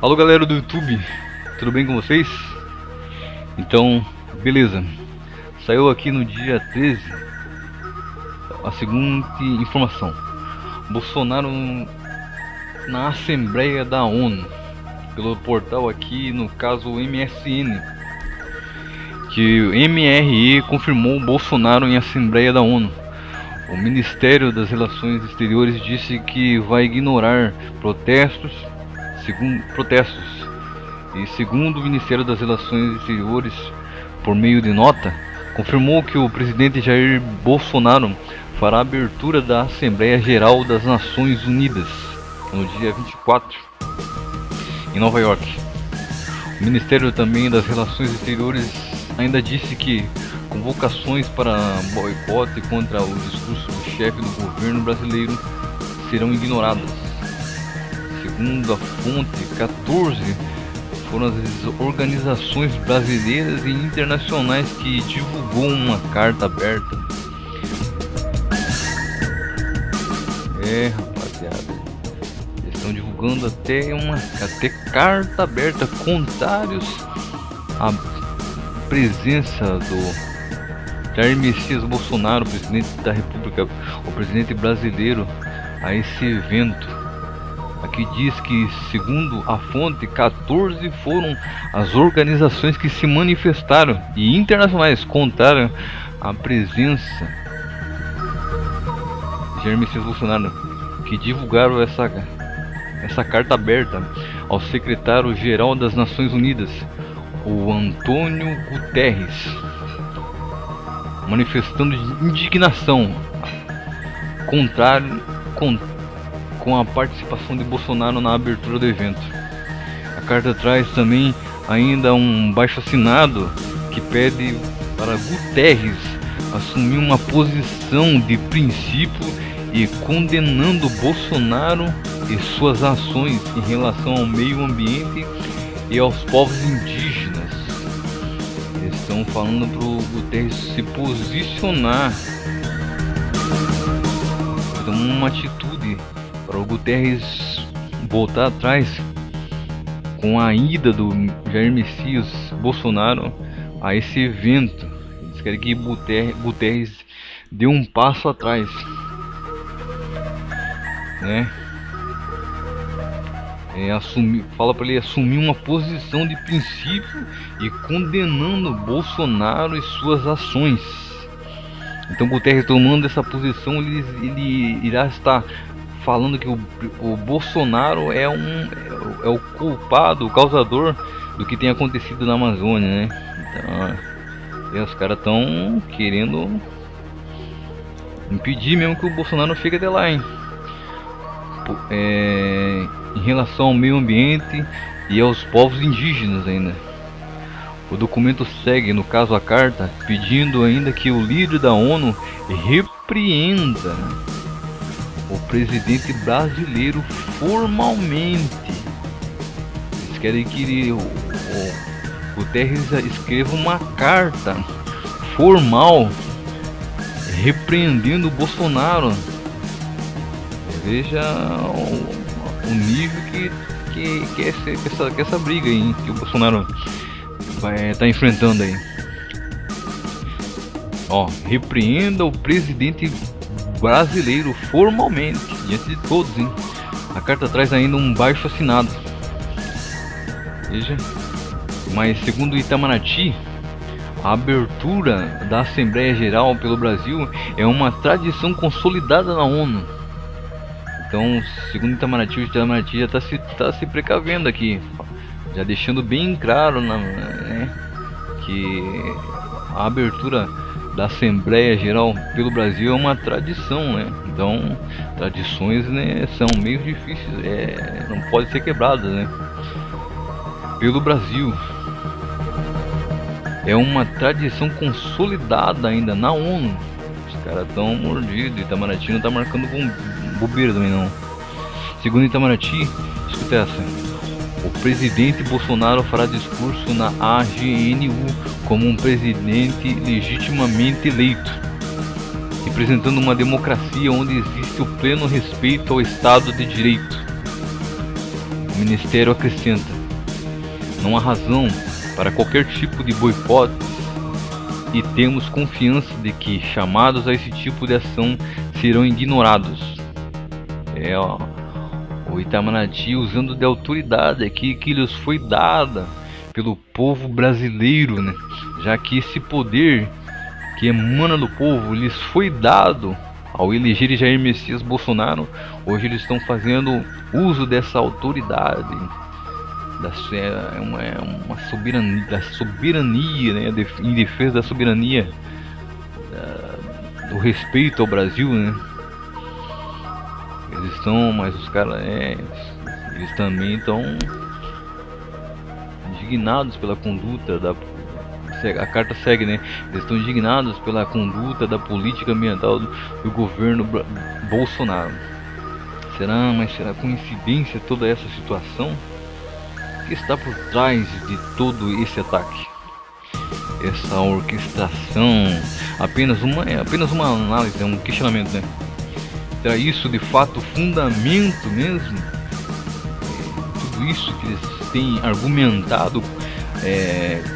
Alô galera do YouTube, tudo bem com vocês? Então, beleza. Saiu aqui no dia 13 a seguinte informação: Bolsonaro na Assembleia da ONU, pelo portal aqui, no caso MSN, que o MRE confirmou Bolsonaro em Assembleia da ONU. O Ministério das Relações Exteriores disse que vai ignorar protestos, e segundo o Ministério das Relações Exteriores, por meio de nota, confirmou que o presidente Jair Bolsonaro fará a abertura da Assembleia Geral das Nações Unidas no dia 24, em Nova York. O Ministério também das Relações Exteriores ainda disse que convocações para boicote contra o discurso do chefe do governo brasileiro serão ignoradas. Segundo a fonte, 14 foram as organizações brasileiras e internacionais que divulgou uma carta aberta. Rapaziada, eles estão divulgando até carta aberta, contrários à presença do Jair Messias Bolsonaro, presidente da República, o presidente brasileiro, a esse evento. Aqui diz que, segundo a fonte, 14 foram as organizações que se manifestaram e internacionais contrárias à presença de Jair Messias Bolsonaro, que divulgaram essa carta aberta ao secretário-geral das Nações Unidas, o Antônio Guterres, manifestando indignação com a participação de Bolsonaro na abertura do evento. A carta traz também ainda um abaixo-assinado que pede para Guterres assumir uma posição de princípio e condenando Bolsonaro e suas ações em relação ao meio ambiente e aos povos indígenas. Eles estão falando para o Guterres se posicionar, tomar uma atitude para o Guterres voltar atrás com a ida do Jair Messias Bolsonaro a esse evento. Eles querem que Guterres dê um passo atrás, né? Fala para ele assumir uma posição de princípio e condenando Bolsonaro e suas ações. Então Guterres, tomando essa posição, ele irá estar falando que o Bolsonaro é o culpado, o causador do que tem acontecido na Amazônia, né? Então, os caras estão querendo impedir mesmo que o Bolsonaro fique até lá, hein? Em relação ao meio ambiente e aos povos indígenas ainda. O documento segue, no caso a carta, pedindo ainda que o líder da ONU repreenda o presidente brasileiro formalmente. Eles querem que o Guterres escreva uma carta formal repreendendo o Bolsonaro. Veja o nível que essa briga aí, que o Bolsonaro vai estar enfrentando aí. Repreenda o presidente brasileiro formalmente, diante de todos, hein? A carta traz ainda um baixo assinado. Veja. Mas segundo Itamaraty, a abertura da Assembleia Geral pelo Brasil é uma tradição consolidada na ONU. Então, segundo Itamaraty, o Itamaraty já está se precavendo aqui, já deixando bem claro, né, que a abertura da Assembleia Geral pelo Brasil é uma tradição, né? Então, tradições, né, são meio difíceis, não pode ser quebradas, né? Pelo Brasil é uma tradição consolidada ainda na ONU. Os caras estão mordidos. Itamaraty não tá marcando bobeira também não. Segundo Itamaraty, escuta essa: o presidente Bolsonaro fará discurso na AGNU como um presidente legitimamente eleito, representando uma democracia onde existe o pleno respeito ao Estado de Direito. O Ministério acrescenta: não há razão para qualquer tipo de boicote e temos confiança de que chamados a esse tipo de ação serão ignorados. O Itamaraty usando de autoridade aqui que lhes foi dada pelo povo brasileiro, né? Já que esse poder que emana do povo lhes foi dado ao eleger Jair Messias Bolsonaro, hoje eles estão fazendo uso dessa autoridade, uma soberania, né? Em defesa da soberania, do respeito ao Brasil, né? Eles estão, mas os caras, eles também estão indignados pela conduta da, a carta segue, né? Eles estão indignados pela conduta da política ambiental do governo Bolsonaro. Será coincidência toda essa situação? O que está por trás de todo esse ataque? Essa orquestração, apenas uma análise, um questionamento, né? Será isso de fato fundamento mesmo? Tudo isso que eles têm argumentado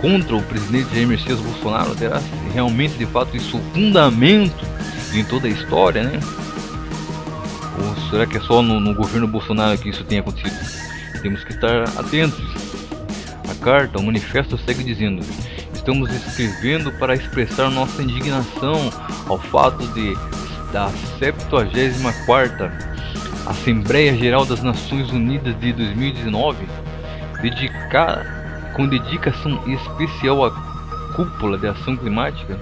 contra o presidente Jair Messias Bolsonaro, terá realmente de fato isso fundamento em toda a história, né? Ou será que é só no governo Bolsonaro que isso tem acontecido? Temos que estar atentos. A carta, o manifesto segue dizendo: estamos escrevendo para expressar nossa indignação ao fato da 74ª Assembleia Geral das Nações Unidas de 2019 com dedicação especial à cúpula de ação climática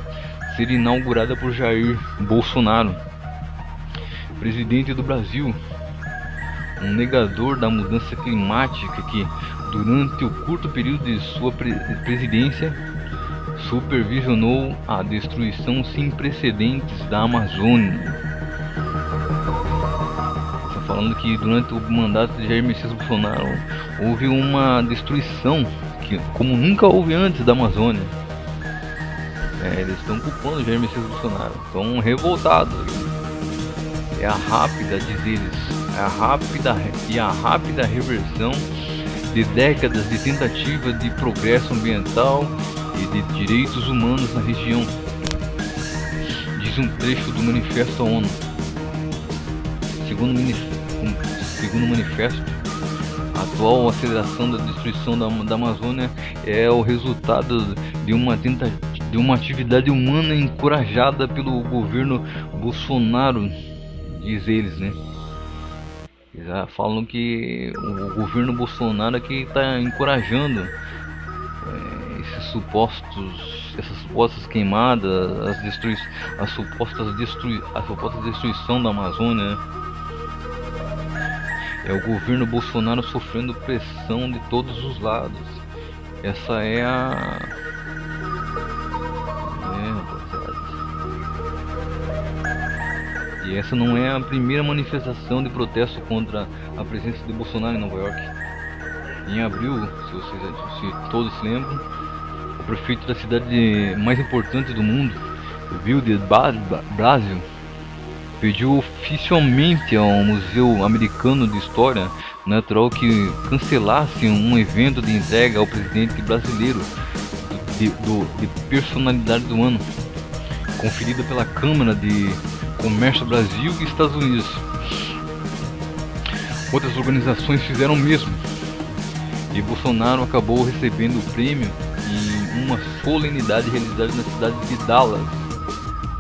ser inaugurada por Jair Bolsonaro, presidente do Brasil, um negador da mudança climática que, durante o curto período de sua presidência, supervisionou a destruição sem precedentes da Amazônia. Está falando que durante o mandato de Jair Messias Bolsonaro houve uma destruição como nunca houve antes da Amazônia. Eles estão culpando Jair Messias Bolsonaro, estão revoltados. É a rápida, diz eles, a rápida reversão de décadas de tentativa de progresso ambiental e de direitos humanos na região, diz um trecho do manifesto da ONU. Segundo o manifesto, a atual aceleração da destruição da Amazônia é o resultado de uma atividade humana encorajada pelo governo Bolsonaro, diz eles, né? Eles já falam que o governo Bolsonaro que está encorajando essas supostas queimadas, a suposta destruição da Amazônia, né? É o governo Bolsonaro sofrendo pressão de todos os lados. Essa é a... E essa não é a primeira manifestação de protesto contra a presença de Bolsonaro em Nova York. Em abril, se todos se lembram, o prefeito da cidade mais importante do mundo, Bill de Blasio, pediu oficialmente ao Museu Americano de História Natural que cancelasse um evento de entrega ao presidente brasileiro de personalidade do ano, conferida pela Câmara de Comércio Brasil e Estados Unidos. Outras organizações fizeram o mesmo, e Bolsonaro acabou recebendo o prêmio em uma solenidade realizada na cidade de Dallas.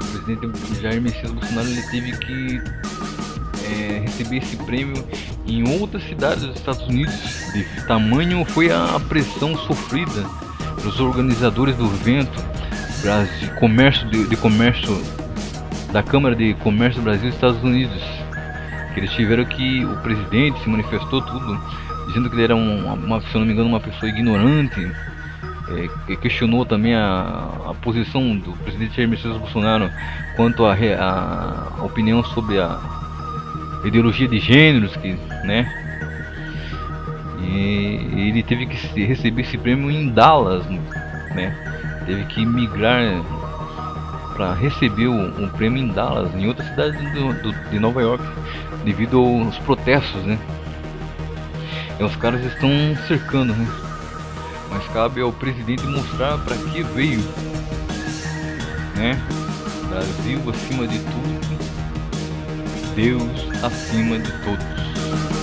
O presidente Jair Messias Bolsonaro ele teve que receber esse prêmio em outras cidades dos Estados Unidos. De tamanho foi a pressão sofrida pelos organizadores do evento de comércio da Câmara de Comércio do Brasil e Estados Unidos, que eles tiveram que o presidente se manifestou tudo, dizendo que ele era se não me engano, uma pessoa ignorante, que questionou também a posição do presidente Jair Messias Bolsonaro quanto à opinião sobre a ideologia de gêneros, né? E ele teve que receber esse prêmio em Dallas, né? Teve que migrar para receber um prêmio em Dallas, em outra cidade de Nova York, devido aos protestos, né? E os caras estão cercando, né? Mas cabe ao presidente mostrar para que veio, né? Brasil acima de tudo, Deus acima de todos.